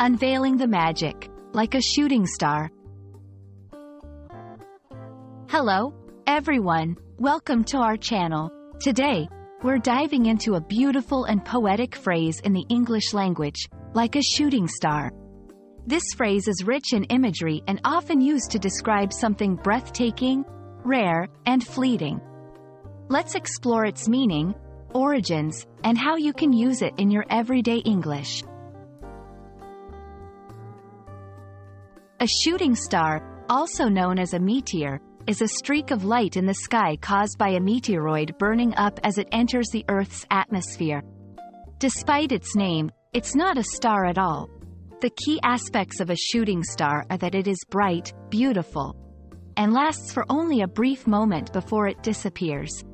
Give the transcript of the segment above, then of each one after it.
Unveiling the magic, like a shooting star. Hello, everyone. Welcome to our channel. Today, we're diving into a beautiful and poetic phrase in the English language, like a shooting star. This phrase is rich in imagery and often used to describe something breathtaking, rare, and fleeting. Let's explore its meaning, origins, and how you can use it in your everyday English. A shooting star, also known as a meteor, is a streak of light in the sky caused by a meteoroid burning up as it enters the Earth's atmosphere. Despite its name, it's not a star at all. The key aspects of a shooting star are that it is bright, beautiful, and lasts for only a brief moment before it disappears.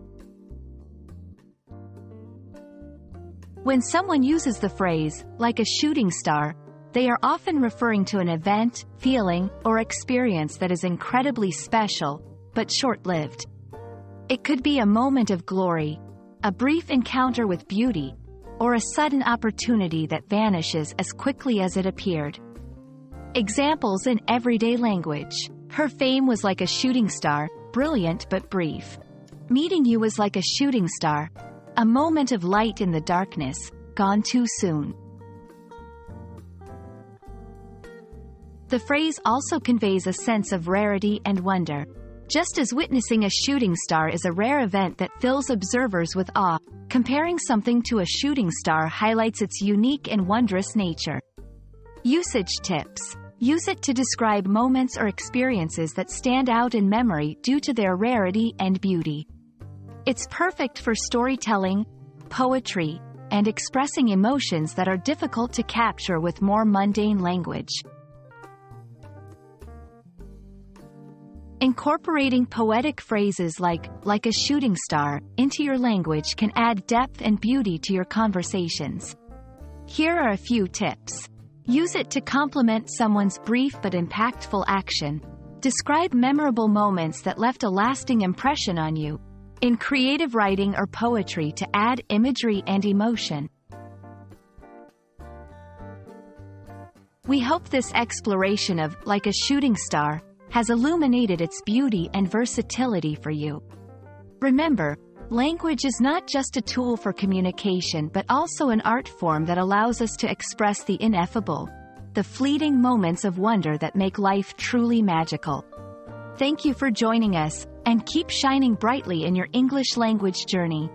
When someone uses the phrase, like a shooting star, they are often referring to an event, feeling, or experience that is incredibly special, but short-lived. It could be a moment of glory, a brief encounter with beauty, or a sudden opportunity that vanishes as quickly as it appeared. Examples in everyday language. Her fame was like a shooting star, brilliant but brief. Meeting you was like a shooting star, a moment of light in the darkness, gone too soon. The phrase also conveys a sense of rarity and wonder. Just as witnessing a shooting star is a rare event that fills observers with awe, comparing something to a shooting star highlights its unique and wondrous nature. Usage tips. Use it to describe moments or experiences that stand out in memory due to their rarity and beauty. It's perfect for storytelling, poetry, and expressing emotions that are difficult to capture with more mundane language. Incorporating poetic phrases like a shooting star, into your language can add depth and beauty to your conversations. Here are a few tips. Use it to complement someone's brief but impactful action. Describe memorable moments that left a lasting impression on you. In creative writing or poetry to add imagery and emotion. We hope this exploration of like a shooting star has illuminated its beauty and versatility for you. Remember, language is not just a tool for communication but also an art form that allows us to express the ineffable, the fleeting moments of wonder that make life truly magical. Thank you for joining us, and keep shining brightly in your English language journey.